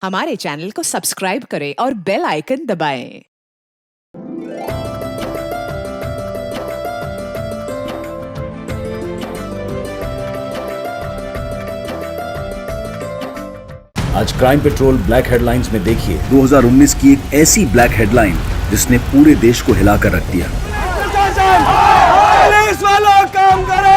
हमारे चैनल को सब्सक्राइब करें और बेल आइकन दबाएं। आज क्राइम पेट्रोल ब्लैक हेडलाइंस में देखिए 2019 की एक ऐसी ब्लैक हेडलाइन जिसने पूरे देश को हिलाकर रख दिया। पुलिस वालों काम करो!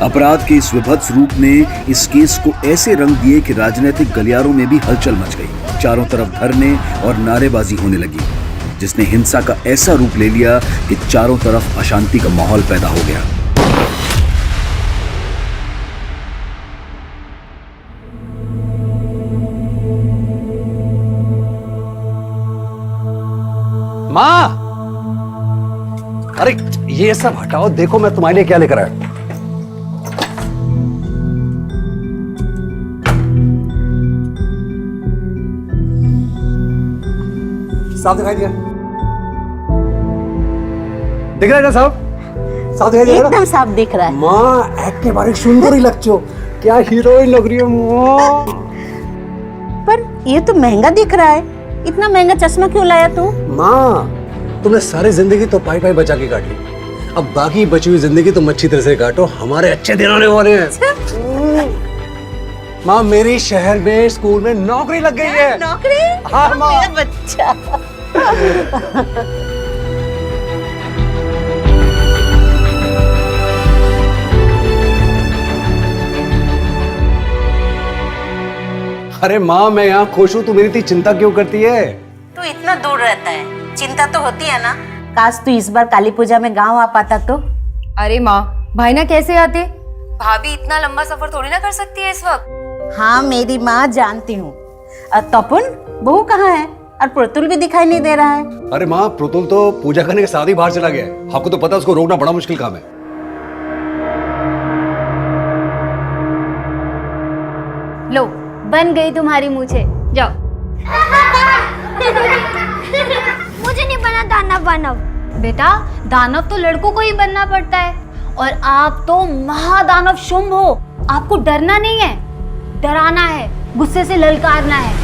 अपराध के इस विभत्स रूप ने इस केस को ऐसे रंग दिए कि राजनीतिक गलियारों में भी हलचल मच गई। चारों तरफ धरने और नारेबाजी होने लगी, जिसने हिंसा का ऐसा रूप ले लिया कि चारों तरफ अशांति का माहौल पैदा हो गया। माँ, अरे ये सब हटाओ, देखो मैं तुम्हारे लिए क्या लेकर आया। साफ दिखाई दिया? दिख रहा है ना साफ? साफ दिखाई दिया? एकदम साफ दिख रहा है। माँ एक के बारे सुंदर ही लगती हो, क्या हीरोइन लग रही है माँ। पर ये तो महंगा दिख रहा है, इतना महंगा चश्मा क्यों लाया तू? माँ तुमने सारी जिंदगी तो पाई पाई बचा के काटी, अब बाकी बची हुई जिंदगी तुम अच्छी तरह से काटो, हमारे अच्छे दिन आने वाले हैं। माँ मेरी शहर में स्कूल में नौकरी लग गई है। नौकरी? हाँ माँ। मेरा बच्चा। अरे माँ मैं यहाँ खुश हूँ, तू मेरी इतनी चिंता क्यों करती है? तू इतना दूर रहता है, चिंता तो होती है ना। काश तू इस बार काली पूजा में गांव आ पाता तो। अरे माँ, भाई ना कैसे आते? भाभी इतना लंबा सफर थोड़ी ना कर सकती है इस वक्त। हाँ मेरी माँ जानती हूँ। तपन बहू कहाँ है? और प्रतुल भी दिखाई नहीं दे रहा है। अरे माँ प्रतुल तो पूजा करने के साथ ही बाहर चला गया है, आपको तो पता है उसको रोकना बड़ा मुश्किल काम है। लो बन गई तुम्हारी मूछें, जाओ। मुझे नहीं बना दानव वानव। बेटा दानव तो लड़कों को ही बनना पड़ता है, और आप तो महादानव शुंभ हो। आपको डरना नहीं है, डराना है, गुस्से से ललकारना है।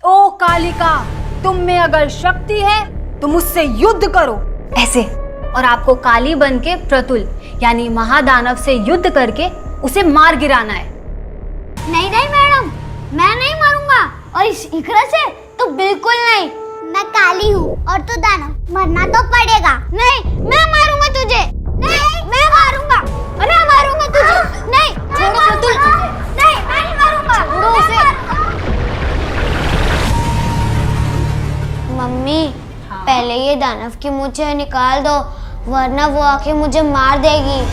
ओ कालिका, तुम में अगर शक्ति है तो मुझसे युद्ध करो, ऐसे। और आपको काली बन के प्रतुल यानी महादानव से युद्ध करके उसे मार गिराना है। नहीं नहीं मैडम, मैं नहीं मारूंगा, और इस इकरा से तो बिल्कुल नहीं। मैं काली हूँ और तू दानव, मरना तो पड़ेगा। नहीं मैं मारूंगा तुझे। नहीं मैं मारूंगा, मैं मारूंगा तुझे। नहीं छोड़ो प्रतुल। नहीं मैं नहीं मारूंगा। छोड़ो उसे। मम्मी पहले ये दानव की मूछें निकाल दो, वरना वो आके मुझे मार देगी।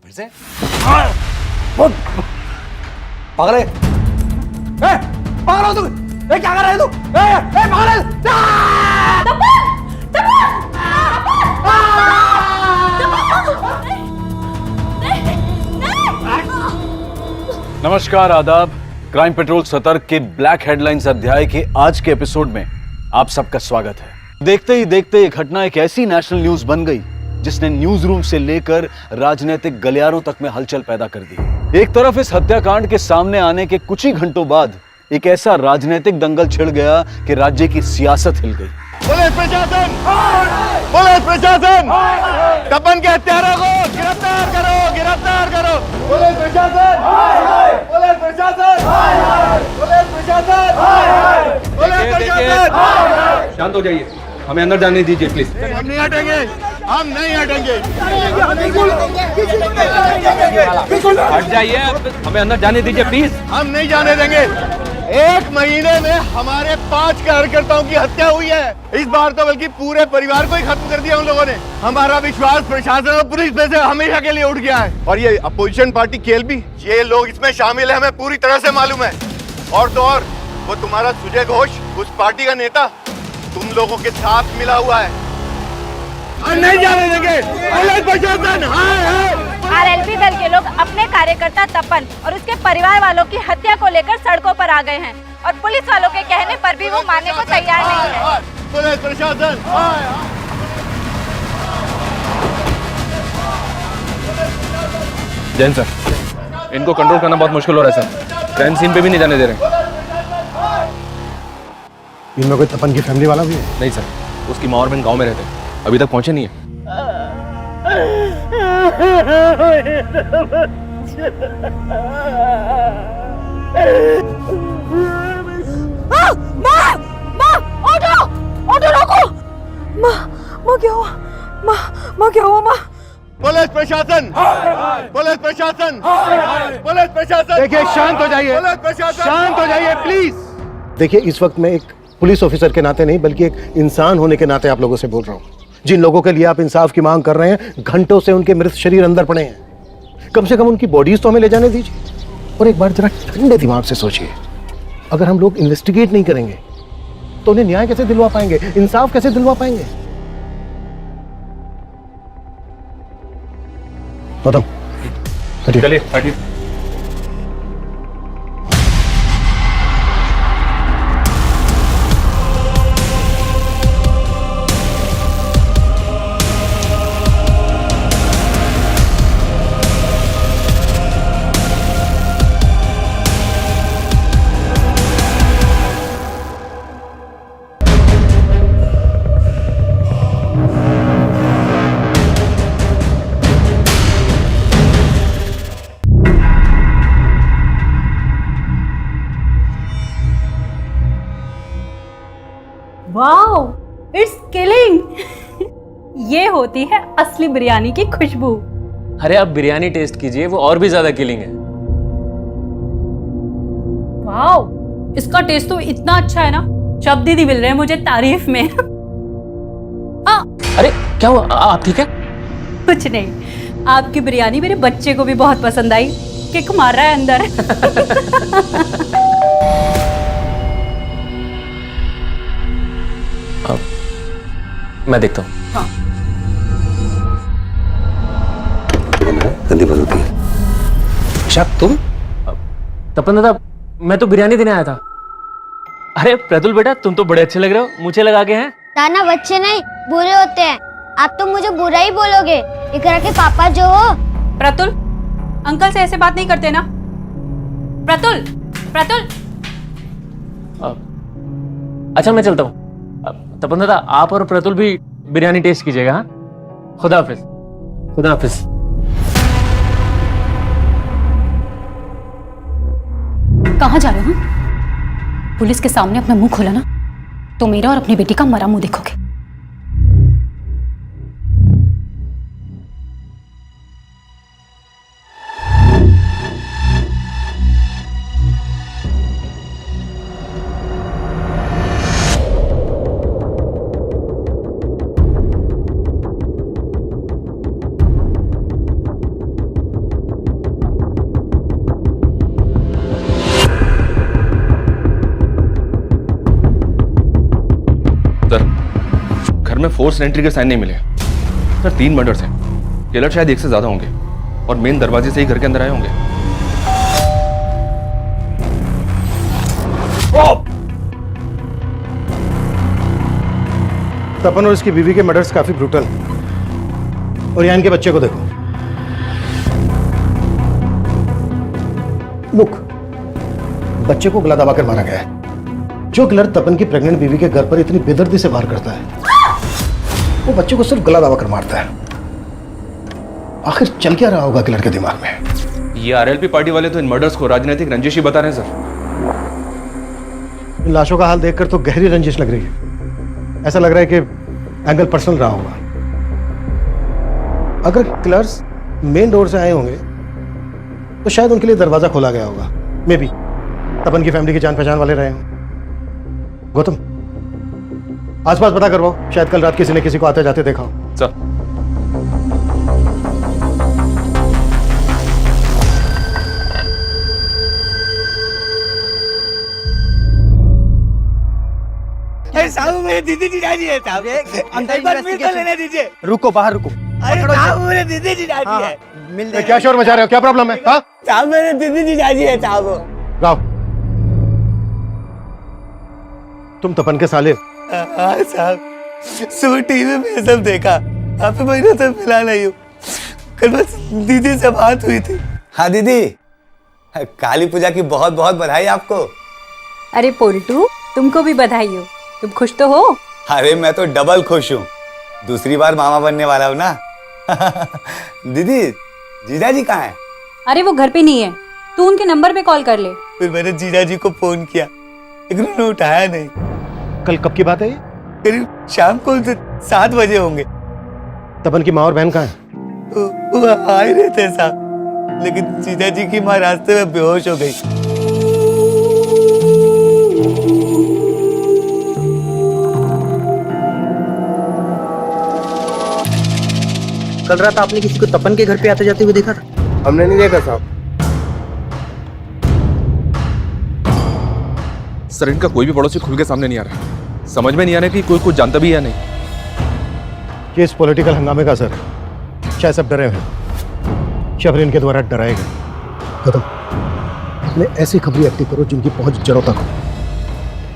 फिर से पागल है? पागल हो तू? क्या कर रहा है तू? पागल है? नमस्कार, आदाब। क्राइम पेट्रोल सतर्क के ब्लैक हेडलाइंस अध्याय के आज के एपिसोड में आप सबका स्वागत है। देखते ही देखते ये घटना एक ऐसी नेशनल न्यूज बन गई जिसने न्यूज रूम से लेकर राजनीतिक गलियारों तक में हलचल पैदा कर दी। एक तरफ इस हत्याकांड के सामने आने के कुछ ही घंटों बाद एक ऐसा राजनीतिक दंगल छिड़ गया कि राज्य की सियासत हिल गई। पुलिस प्रशासन, पुलिस प्रशासन, तपन के हत्यारों को गिरफ्तार करो, गिरफ्तार करो। पुलिस प्रशासन, पुलिस प्रशासन, पुलिस प्रशासन, पुलिस प्रशासन। शांत हो जाइए, हमें अंदर जाने दीजिए प्लीज। हम नहीं हटेंगे, हम नहीं हटेंगे। हट जाइए, हमें अंदर जाने दीजिए प्लीज। हम नहीं जाने देंगे। एक महीने में हमारे 5 कार्यकर्ताओं की हत्या हुई है। इस बार तो बल्कि पूरे परिवार को ही खत्म कर दिया उन लोगों ने। हमारा विश्वास प्रशासन और पुलिस पे से हमेशा के लिए उठ गया है। और ये अपोजिशन पार्टी केएलबी, ये लोग इसमें शामिल है, हमें पूरी तरह से मालूम है। और तो और वो तुम्हारा सुजय घोष, उस पार्टी का नेता, तुम लोगों के साथ मिला हुआ है। हम नहीं जाने देंगे। पुलिस प्रशासन, हाय हाय। आरएलपी दल के लोग अपने कार्यकर्ता तपन और उसके परिवार वालों की हत्या को लेकर सड़कों पर आ गए हैं और पुलिस वालों के कहने पर भी वो मानने को तैयार नहीं है। पुलिस प्रशासन जैन सर, इनको कंट्रोल करना बहुत मुश्किल हो रहा है सर। क्राइम सीन पे भी नहीं जाने दे रहे। इनमें कोई तपन की फैमिली वाला भी है? नहीं सर, उसकी माँ और बहन गांव में रहते हैं, अभी तक पहुंचे नहीं है। ऑटो रोको। माँ क्या हुआ? माँ क्या हुआ? माँ पुलिस प्रशासन पुलिस प्रशासन पुलिस प्रशासन देखिए, शांत हो जाइए, पुलिस प्रशासन शांत हो जाइए प्लीज। देखिए, इस वक्त मैं एक पुलिस ऑफिसर के नाते नहीं बल्कि एक इंसान होने के नाते आप लोगों से बोल रहा हूँ। जिन लोगों के लिए आप इंसाफ की मांग कर रहे हैं, घंटों से उनके मृत शरीर अंदर पड़े हैं। कम से कम उनकी बॉडीज तो हमें ले जाने दीजिए। और एक बार जरा ठंडे दिमाग से सोचिए, अगर हम लोग इन्वेस्टिगेट नहीं करेंगे तो उन्हें न्याय कैसे दिलवा पाएंगे, इंसाफ कैसे दिलवा पाएंगे? गौतम, चलिए हटिए। Wow, it's killing. ये होती है असली बिरयानी की खुशबू। अरे आप बिरयानी टेस्ट कीजिए, वो और भी ज्यादा किलिंग है। वाओ, इसका टेस्ट तो इतना अच्छा है ना, शब्द ही नहीं मिल रहे हैं मुझे तारीफ में। अरे क्या हुआ, आप ठीक है? कुछ नहीं, आपकी बिरयानी मेरे बच्चे को भी बहुत पसंद आई, किक मार रहा है अंदर। मैं देखता हूँ। गंदी बदबू होती है। शक तुम? तपन दादा, मैं तो बिरयानी देने आया था। अरे प्रतुल बेटा, तुम तो बड़े अच्छे लग रहे हो, मुझे लगा के हैं। दानव बच्चे नहीं बुरे होते हैं। आप तो मुझे बुरा ही बोलोगे। इकरा के पापा जो हो। प्रतुल, अंकल से ऐसे बात नहीं करते ना। प्रतुल, प्रतुल। अच्छा मैं चलता हूँ। तपन दादा, आप और प्रतुल भी बिरयानी टेस्ट कीजिएगा। हाँ, खुदा हाफिज। खुदा हाफिज। कहाँ जा रहे हो? पुलिस के सामने अपना मुंह खोला ना तो मेरा और अपनी बेटी का मरा मुंह देखोगे। सर, घर में फोर्स एंट्री के साइन नहीं मिले। सर 3 मर्डर्स हैं। किलर शायद 1 से ज्यादा होंगे और मेन दरवाजे से ही घर के अंदर आए होंगे। तपन और इसकी बीवी के मर्डर्स काफी ब्रूटल। और यहाँ इनके बच्चे को देखो, लुक, बच्चे को गला दबाकर मारा गया है। जो किलर तपन की प्रेग्नेंट बीवी के घर पर इतनी बेदर्दी से वार करता है, वो बच्चे को सिर्फ गला दबाकर मारता है। आखिर चल क्या रहा होगा किलर के दिमाग में? ये आरएलपी पार्टी वाले तो इन मर्डर्स को राजनीतिक रंजिश ही बता रहे हैं सर। इन लाशों का हाल देखकर तो गहरी रंजिश लग रही है। ऐसा लग रहा है कि एंगल पर्सनल रहा होगा। अगर किलर्स मेन डोर से आए होंगे तो शायद उनके लिए दरवाजा खोला गया होगा। मे बी तपन की फैमिली के जान पहचान वाले रहे हों। गौतम, आसपास पता करवाओ, शायद कल रात किसी ने किसी को आते जाते देखा हो। सर, साहब मेरी दीदी जी जा रही है साहब, अंदर लेने दीजिए। रुको, बाहर रुको। दीदी जी जाती है। क्या शोर मचा रहे हो? क्या प्रॉब्लम है? हाँ साहब मेरे दीदी जी जाती है साहब। गाओ। तुम तपन के साले? हाँ साहब, सुबह टीवी में ये सब देखा, काफी महीनों से मिला नहीं हूँ। कल बस दीदी से बात हुई थी। हाँ दीदी, काली पूजा की बहुत बहुत बधाई आपको। अरे पोल्टू, तुमको भी बधाई हो। तुम खुश तो हो? अरे मैं तो डबल खुश हूँ, दूसरी बार मामा बनने वाला हूँ ना। दीदी, जीजा जी कहाँ हैं? अरे वो घर पे नहीं है, तू उनके नंबर पे कॉल कर ले। फिर मैंने जीजा जी को फोन किया, लेकिन उन्होंने उठाया नहीं। कल कब की बात है ये? करीब शाम को 7 बजे होंगे। तपन की माँ और बहन कहाँ है? वो आ ही रहे थे साहब, लेकिन जीजा जी की माँ रास्ते में बेहोश हो गई। कल रात आपने किसी को तपन के घर पे आते जाते हुए देखा था? हमने नहीं देखा साहब। सर इनका कोई भी पड़ोसी खुल के सामने नहीं आ रहा। समझ में नहीं आ रहा कि कोई कुछ जानता भी या नहीं। ये इस पॉलिटिकल हंगामे का असर है। शायद सब डरे हुए हैं, शबरी इनके द्वारा डराए गए। खत्म। अपने ऐसी खबरें एक्टिव करो जिनकी पहुंच जड़ों तक हो।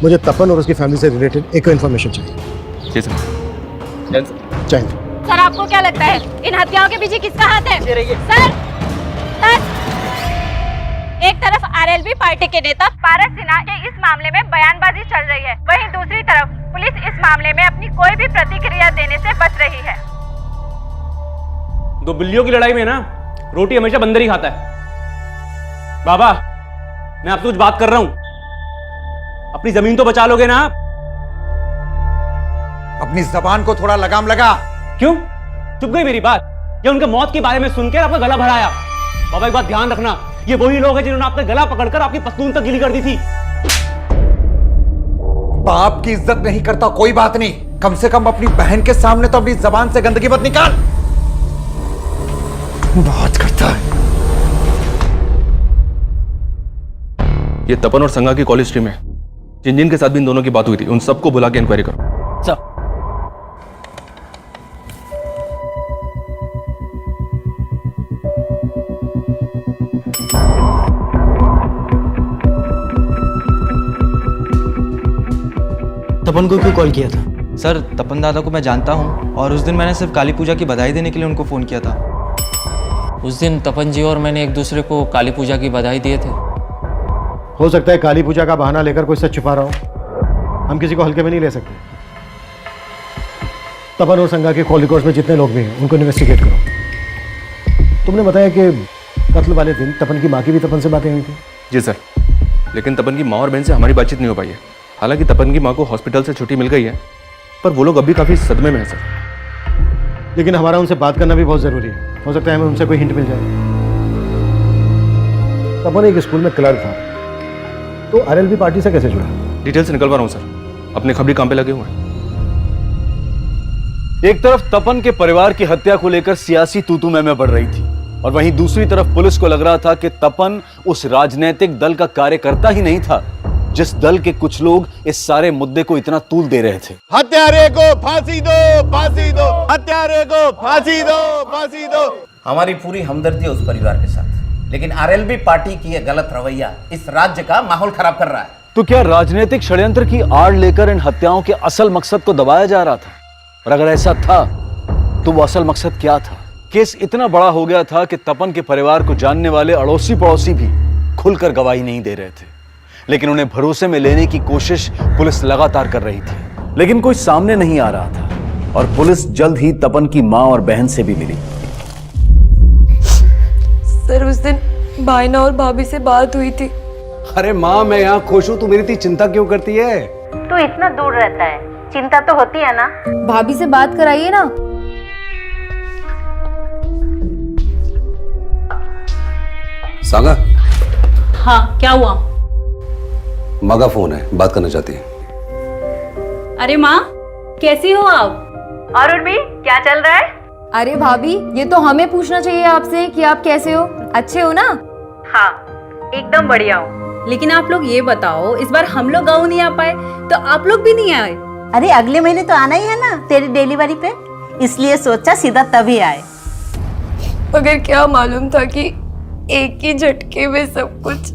मुझे तपन और उसकी फैमिली से रिलेटेड एक इन्फॉर्मेशन चाहिए। जी सर। चाहिए। सर आपको क्या लगता है इन हत्याओं के पीछे किसका हाथ है? सर, एक तरफ आरएलवी पार्टी के नेता पारस सिन्हा के इस मामले में बयानबाजी चल रही है, वहीं दूसरी तरफ पुलिस इस मामले में अपनी कोई भी प्रतिक्रिया देने से बच रही है। दो बिल्लियों की लड़ाई में ना रोटी हमेशा बंदर ही खाता है। बाबा, मैं आपसे कुछ बात कर रहा हूं, अपनी जमीन तो बचा लोगे ना आप? अपनी जबान को थोड़ा लगाम लगा। क्यों चुप गई मेरी बात? या उनके मौत के बारे में सुनकर आपका गला भराया? बाबा एक बात ध्यान रखना, ये वही लोग हैं जिन्होंने आपका गला पकड़कर आपकी पस्तून तक गीली कर दी थी। बाप की इज्जत नहीं करता कोई बात नहीं, कम से कम अपनी बहन के सामने तो अपनी जबान से गंदगी मत निकाल। बात करता है। ये तपन और संगा की कॉलेज टीम है। जिन जिन के साथ भी इन दोनों की बात हुई थी उन सबको बुला के इंक्वायरी करो। सर तपन को क्यों कॉल किया था? सर तपन दादा को मैं जानता हूँ और उस दिन मैंने सिर्फ काली पूजा की बधाई देने के लिए उनको फ़ोन किया था। उस दिन तपन जी और मैंने एक दूसरे को काली पूजा की बधाई दिए थे। हो सकता है काली पूजा का बहाना लेकर कोई सच छुपा रहा हो। हम किसी को हल्के में नहीं ले सकते। तपन और संगा के कॉल रिकॉर्ड्स में जितने लोग भी हैं उनको इन्वेस्टिगेट करो। तुमने बताया कि कत्ल वाले दिन तपन की माँ की भी तपन से बातें हुई थी। जी सर, लेकिन तपन की माँ और बहन से हमारी बातचीत नहीं हो पाई है। हालांकि तपन की माँ को हॉस्पिटल से छुट्टी मिल गई है, पर वो लोग अभी काफी सदमे में हैं सर। लेकिन हमारा उनसे बात करना भी बहुत जरूरी है। हो सकता है हमें उनसे कोई हिंट मिल जाए। तपन एक स्कूल में क्लर्क था, तो आरएलवी पार्टी से कैसे जुड़ा? डिटेल से निकलवा रहा हूँ सर, अपने खबरी काम पे लगे हुए हैं। एक तरफ तपन के परिवार की हत्या को लेकर सियासी तू में बढ़ रही थी, और वहीं दूसरी तरफ पुलिस को लग रहा था कि तपन उस राजनीतिक दल का कार्यकर्ता ही नहीं था जिस दल के कुछ लोग इस सारे मुद्दे को इतना तूल दे रहे थे। हत्यारे को फांसी दो, फांसी दो, हत्यारे को फांसी दो, फांसी दो। हमारी पूरी हमदर्दी है उस परिवार के साथ, लेकिन आरएलवी पार्टी की यह गलत रवैया इस राज्य का माहौल खराब कर रहा है। तो क्या राजनीतिक षड्यंत्र की आड़ लेकर इन हत्याओं के असल मकसद को दबाया जा रहा था? और अगर ऐसा था तो वो असल मकसद क्या था? केस इतना बड़ा हो गया था कि तपन के परिवार को जानने वाले अड़ोसी पड़ोसी भी खुलकर गवाही नहीं दे रहे थे, लेकिन उन्हें भरोसे में लेने की कोशिश पुलिस लगातार कर रही थी, लेकिन कोई सामने नहीं आ रहा था। और पुलिस जल्द ही तपन की मां और बहन से भी मिली। सर उस दिन भाईना और भाभी से बात हुई थी। अरे माँ, मैं यहाँ खुश हूँ, तू मेरी इतनी चिंता क्यों करती है? तू इतना दूर रहता है, चिंता तो होती है ना। भाभी से बात कराइए ना। सागा, हाँ क्या हुआ? माँ का फोन है, बात करना चाहती है। अरे माँ कैसी हो आप? और उर्मी क्या चल रहा है? अरे भाभी, ये तो हमें पूछना चाहिए आपसे कि आप कैसे हो, अच्छे हो ना? हाँ एकदम बढ़िया हूँ, लेकिन आप लोग ये बताओ, इस बार हम लोग गाँव नहीं आ पाए तो आप लोग भी नहीं आए? अरे अगले महीने तो आना ही है ना तेरी डिलीवरी पे, इसलिए सोचा सीधा तभी आए। मगर क्या मालूम था कि एक ही झटके में सब कुछ।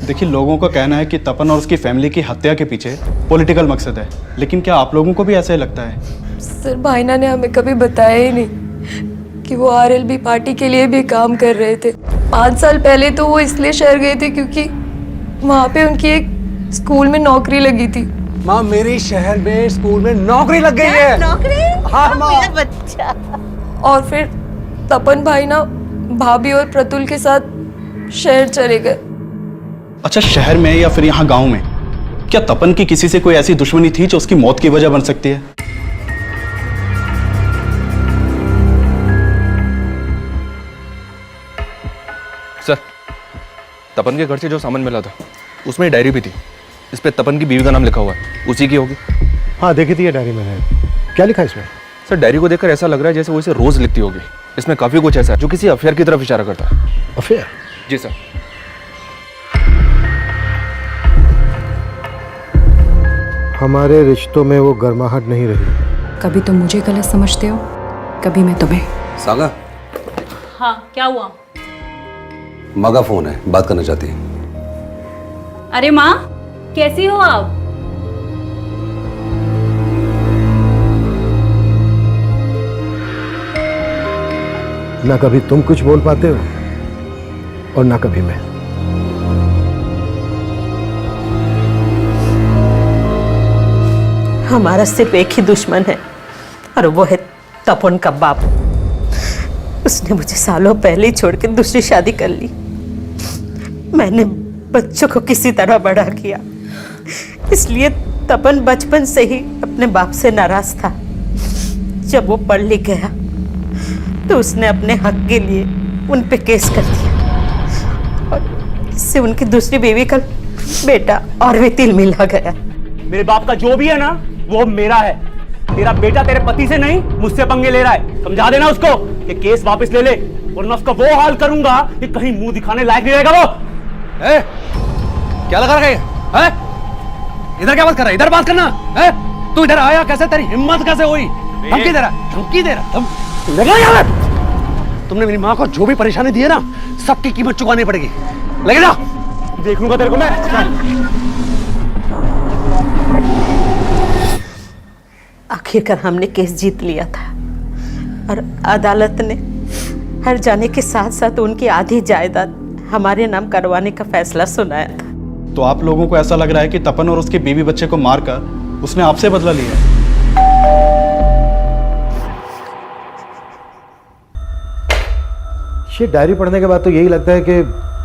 देखिए, लोगों का कहना है कि तपन और उसकी फैमिली की हत्या के पीछे पॉलिटिकल मकसद है, लेकिन क्या आप लोगों को भी ऐसा ही लगता है? सर, भाईना ने हमें कभी बताया ही नहीं कि वो आरएलबी पार्टी के लिए भी काम कर रहे थे। 5 साल पहले तो वो इसलिए शहर गए थे क्योंकि वहाँ पे उनकी एक स्कूल में नौकरी लगी थी। माँ, मेरी शहर में स्कूल में नौकरी लग गई है। नौकरी? हाँ माँ। मेरा बच्चा। और फिर तपन भाई ना भाभी और प्रतुल के साथ शहर चले गए। अच्छा, शहर में या फिर यहाँ गांव में क्या तपन की किसी से कोई ऐसी दुश्मनी थी जो उसकी मौत की वजह बन सकती है? सर, तपन के घर से जो सामान मिला था उसमें डायरी भी थी। इस पे तपन की बीवी का नाम लिखा हुआ है, उसी की होगी। हाँ, देखी थी ये डायरी मैंने। क्या लिखा है इसमें? सर, डायरी को देखकर ऐसा लग रहा है जैसे वो इसे रोज लिखती होगी। इसमें काफी कुछ ऐसा है जो किसी अफेयर की तरफ इशारा करता है। अफेयर? जी सर। हमारे रिश्तों में वो गर्माहट नहीं रही। कभी तुम मुझे गलत समझते हो, कभी मैं तुम्हें। सागा, हाँ, क्या हुआ? माँ का फोन है, बात करना चाहती है। अरे माँ, कैसी हो आप? ना कभी तुम कुछ बोल पाते हो और ना कभी मैं। हमारा सिर्फ एक ही दुश्मन है और वो है तपन का बाप। उसने मुझे सालों पहले ही छोड़ के दूसरी शादी कर ली। मैंने बच्चों को किसी तरह बड़ा किया, इसलिए तपन बचपन से ही अपने बाप से नाराज था। जब वो पढ़ लिख गया तो उसने अपने हक के लिए उन पे केस कर दिया और इससे उनकी दूसरी बीवी का बेटा और भी तिल मिला गया। मेरे बाप का जो भी है ना वो मेरा है। तेरा बेटा तेरे पति से नहीं मुझसे पंगे ले रहा है। समझा देना उसको कि केस वापस ले ले, वरना उसका वो हाल करूंगा कि कहीं मुंह दिखाने लायक नहीं रहेगा वो। क्या लगा रखा है? इधर क्या बात कर रहा है? इधर बात करना है। तू इधर आया कैसे? तेरी हिम्मत कैसे हुई? धमकी दे रहा। तुमने मेरी माँ को जो भी परेशानी दी है ना, सबकी कीमत चुकानी पड़ेगी। लगे ना? देख लूंगा तेरे को मैं। आखिरकार हमने केस जीत लिया था और अदालत ने हर जाने के साथ साथ उनकी आधी जायदाद हमारे नाम करवाने का फैसला सुनाया था। तो आप लोगों को ऐसा लग रहा है कि तपन और उसके बीवी बच्चे को मारकर उसने आपसे बदला लिया है? ये डायरी पढ़ने के बाद तो यही लगता है कि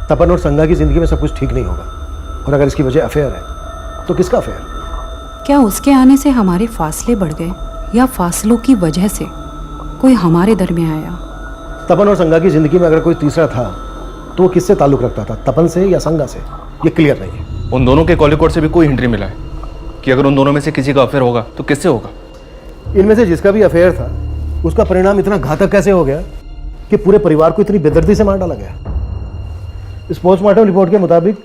तपन और संगा की जिंदगी में सब कुछ ठीक नहीं होगा। और अगर इसकी वजह अफेयर है तो किसका अफेयर? क्या उसके आने से हमारे फासले बढ़ गए या फासलों की वजह से कोई हमारे दरमियान आया? तपन और संगा की जिंदगी में अगर कोई तीसरा था तो वो किससे ताल्लुक रखता था, तपन से या संगा से? ये क्लियर नहीं है। उन दोनों के कॉल रिकॉर्ड से भी कोई हिंट नहीं मिला है कि अगर उन दोनों में से किसी का अफेयर होगा तो किससे होगा। इनमें से जिसका भी अफेयर था उसका परिणाम इतना घातक कैसे हो गया कि पूरे परिवार को इतनी बेदर्दी से मार डाला गया? इस पोस्टमार्टम रिपोर्ट के मुताबिक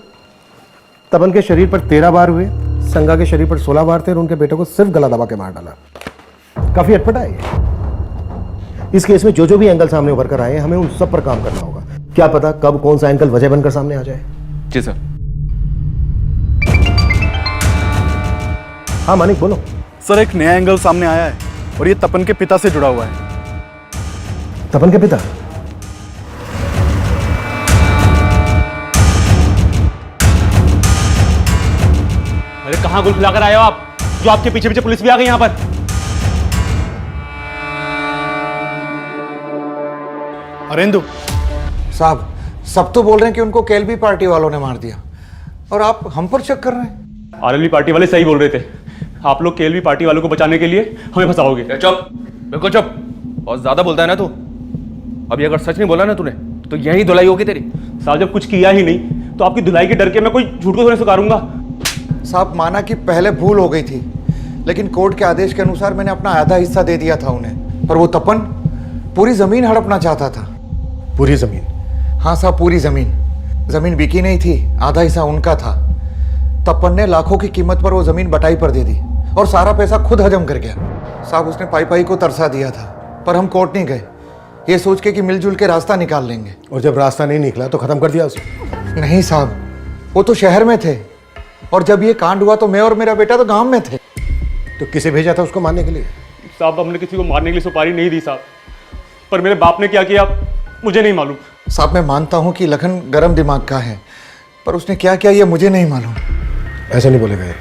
तपन के शरीर पर 13 बार हुए, संगा के शरीर पर 16 बार थे और उनके बेटे को सिर्फ गला दबा के मार डाला। काफी अटपटा है ये। इस केस में जो भी एंगल सामने उभर कर आए हैं, हमें उन सब पर काम करना होगा। क्या पता कब कौन सा एंगल वजह बनकर सामने आ जाए। जी सर। हाँ मानिक, बोलो। सर, एक नया एंगल सामने आया है और ये तपन के पिता से जुड़ा हुआ है। तपन के पिता? अरे कहाँ गुल खिलाकर आए हो आप, जो आपके पीछे पीछे पुलिस भी आ गई यहाँ पर? अरेंदु साहब, सब तो बोल रहे हैं कि उनको केएलबी पार्टी वालों ने मार दिया और आप हम पर शक कर रहे हैं। आरएलबी पार्टी वाले सही बोल रहे थे। आप लोग केएलबी पार्टी वालों को बचाने के लिए हमें फंसाओगे। चुप, बिल्कुल चुप। बहुत ज्यादा बोलता है ना तू। अभी अगर सच नहीं बोला ना तूने तो यही धुलाई होगी तेरी। साहब, जब कुछ किया ही नहीं तो आपकी धुलाई के डर के मैं कोई झूठ को थोड़े स्वीकारूंगा। साहब, माना कि पहले भूल हो गई थी, लेकिन कोर्ट के आदेश के अनुसार मैंने अपना आधा हिस्सा दे दिया था उन्हें। पर वो तपन पूरी जमीन हड़पना चाहता था। पूरी जमीन? हाँ साहब, पूरी जमीन। जमीन बिकी नहीं थी, आधा हिस्सा उनका था। तपन ने लाखों की कीमत पर वो जमीन बटाई पर दे दी और सारा पैसा खुद हजम कर गया। साहब उसने पाई पाई को तरसा दिया था, पर हम कोर्ट नहीं गए, ये सोच के कि मिलजुल के रास्ता निकाल लेंगे। और जब रास्ता नहीं निकला तो खत्म कर दिया उसे? नहीं साहब, वो तो शहर में थे, और जब ये कांड हुआ तो मैं और मेरा बेटा तो गांव में थे। तो किसे भेजा था उसको मारने के लिए? साहब हमने किसी को मारने के लिए सुपारी नहीं दी साहब, पर मेरे बाप ने क्या किया मुझे नहीं मालूम। साहब मैं मानता हूँ कि लखन गर्म दिमाग का है, पर उसने क्या किया ये मुझे नहीं मालूम। ऐसे नहीं बोलेगा ये।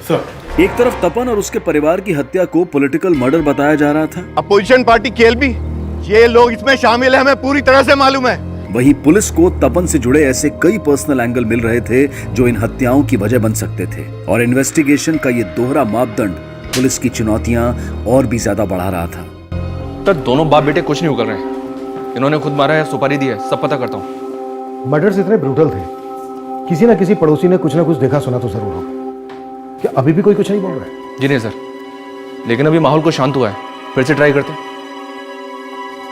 सर, एक तरफ तपन और उसके परिवार की हत्या को पॉलिटिकल मर्डर बताया जा रहा था, अपोजिशन पार्टी केएलपी, ये लोग इसमें शामिल है, हमें पूरी तरह से मालूम है। वहीं पुलिस को तपन से जुड़े ऐसे कई पर्सनल एंगल मिल रहे थे जो इन हत्याओं की वजह बन सकते थे, और इन्वेस्टिगेशन का ये दोहरा मापदंड पुलिस की चुनौतियां और भी ज्यादा बढ़ा रहा था। सर दोनों बाप बेटे कुछ नहीं उगल रहे हैं, इन्होंने खुद मारा है, सुपारी दी है, सब पता करता हूँ। मर्डर्स इतने ब्रूटल थे, किसी ना किसी पड़ोसी ने कुछ ना कुछ देखा सुना तो जरूर होगा। क्या अभी भी कोई कुछ नहीं बोल रहा है? जी नहीं सर, लेकिन अभी माहौल को शांत हुआ है, फिर से ट्राई करते।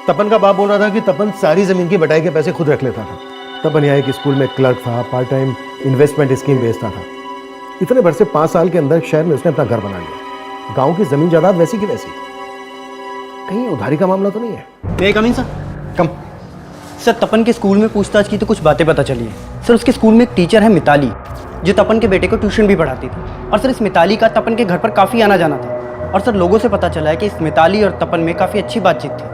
तपन का बाप बोल रहा था कि तपन सारी जमीन की बटाई के पैसे खुद रख लेता था। तपन यहाँ एक स्कूल में क्लर्क था, पार्ट टाइम इन्वेस्टमेंट स्कीम बेचता था। इतने वर्ष से 5 साल के अंदर शहर में उसने अपना घर बना लिया। गांव की जमीन जायदाद वैसी की वैसी। कहीं उधारी का मामला तो नहीं है? मैं कम इन सर कम सर, तपन के स्कूल में पूछताछ की तो कुछ बातें पता चली है सर। उसके स्कूल में एक टीचर है मिताली, जो तपन के बेटे को ट्यूशन भी पढ़ाती थी। और सर इस मिताली का तपन के घर पर काफ़ी आना जाना था। और सर लोगों से पता चला है कि इस मिताली और तपन में काफ़ी अच्छी बातचीत थी।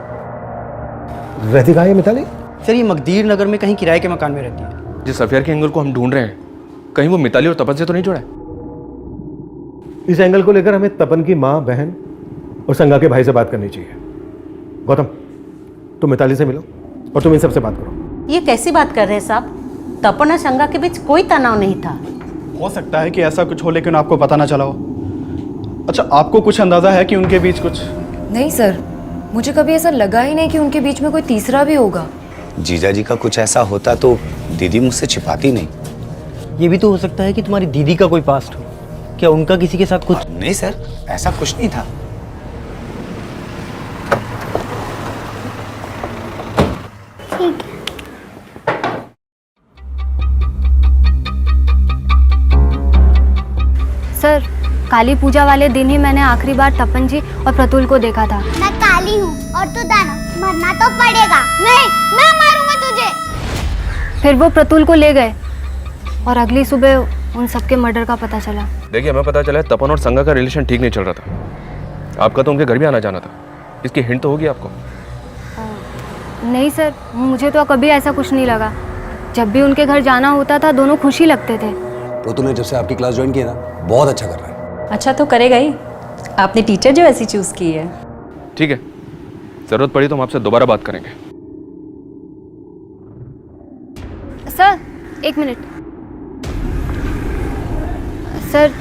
रहती कहाँ है मिताली? सर ये मकदीर नगर में कहीं किराए के मकान में रहती है। जिस अफेयर के एंगल को हम ढूंढ रहे हैं, कहीं वो मिताली और तपन से तो नहीं जुड़ा है? इस एंगल को लेकर हमें तपन की माँ, बहन और संगा के भाई से बात करनी चाहिए। गौतम, तुम मिताली से मिलो और तुम इन सबसे बात करो। ये कैसी बात कर रहे हैं साहब? तपन और संगा के बीच कोई तनाव नहीं था। हो सकता है कि ऐसा कुछ हो, लेकिन आपको पता ना चला हो। अच्छा, आपको कुछ अंदाजा है कि उनके बीच कुछ? नहीं सर, मुझे कभी ऐसा लगा ही नहीं कि उनके बीच में कोई तीसरा भी होगा। जीजा जी का कुछ ऐसा होता तो दीदी मुझसे छिपाती नहीं। ये भी तो हो सकता है कि तुम्हारी दीदी का कोई पास्ट हो। क्या उनका किसी के साथ कुछ? नहीं सर, ऐसा कुछ नहीं था। सर, काली पूजा वाले दिन ही मैंने आखिरी बार तपन जी और प्रतुल को देखा था। मैं काली हूँ और तू दानव, मरना तो पड़ेगा। नहीं, मैं मारूंगा तुझे। फिर वो प्रतुल को ले गए और अगली सुबह उन सबके मर्डर का पता चला। देखिए हमें पता चला है तपन और संगा का रिलेशन ठीक नहीं चल रहा था। आपका तो उनके घर भी आना जाना था, इसकी हिंट तो होगी आपको। नहीं सर, मुझे तो कभी ऐसा कुछ नहीं लगा। जब भी उनके घर जाना होता था दोनों खुश ही लगते थे। प्रतुल ने जब से आपकी क्लास ज्वाइन की है ना, बहुत अच्छा कर रहा है। अच्छा तो करेगा ही, आपने टीचर जो ऐसी चूज की है। ठीक है, जरूरत पड़ी तो हम आपसे दोबारा बात करेंगे। सर, एक मिनट। सर,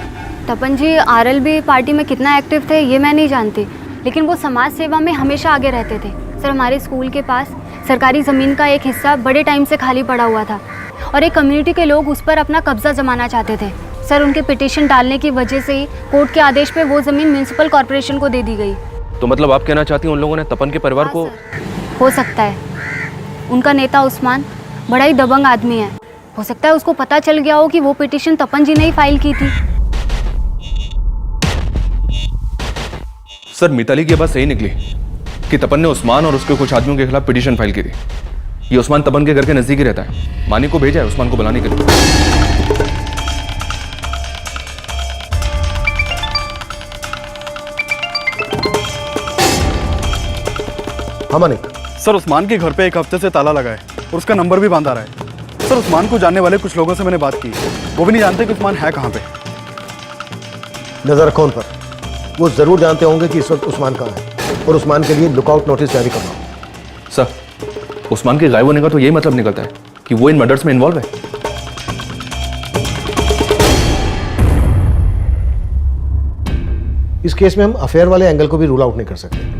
तपन जी आरएलबी पार्टी में कितना एक्टिव थे ये मैं नहीं जानती, लेकिन वो समाज सेवा में हमेशा आगे रहते थे। सर, हमारे स्कूल के पास सरकारी ज़मीन का एक हिस्सा बड़े टाइम से खाली पड़ा हुआ था और एक कम्युनिटी के लोग उस पर अपना कब्जा जमाना चाहते थे। सर, उनके पिटीशन डालने की वजह से ही कोर्ट के आदेश पे वो ज़मीन म्यूनिसिपल कॉर्पोरेशन को दे दी गई। तो मतलब आप कहना चाहती हैं उन लोगों ने तपन के परिवार को? हो सकता है। उनका नेता उस्मान बड़ा ही दबंग आदमी है। हो सकता है उसको पता चल गया हो कि वो पिटीशन तपन जी ने ही फाइल की थी। सर, मिताली की बात सही निकली कि तपन ने उस्मान और उसके कुछ आदमियों के खिलाफ पिटीशन फाइल की थी। ये उस्मान तपन के घर के नजदीक ही रहता है। मानी को भेजा है उस्मान को बुलाने के लिए। मानिक सर, उस्मान के घर पे एक हफ्ते से ताला लगा है और उसका नंबर भी बांधा रहा है। सर, उस्मान को जानने वाले कुछ लोगों से मैंने बात की, वो भी नहीं जानते कि उस्मान है कहाँ पे। नजर रखो उन पर, वो जरूर जानते होंगे कि इस वक्त उस्मान कहाँ है और उस्मान के लिए लुकआउट नोटिस जारी करना। सर, उस्मान के गायब होने का तो यही मतलब निकलता है कि वो इन मर्डर्स में इन्वॉल्व है। इस केस में हम अफेयर वाले एंगल को भी रूल आउट नहीं कर सकते।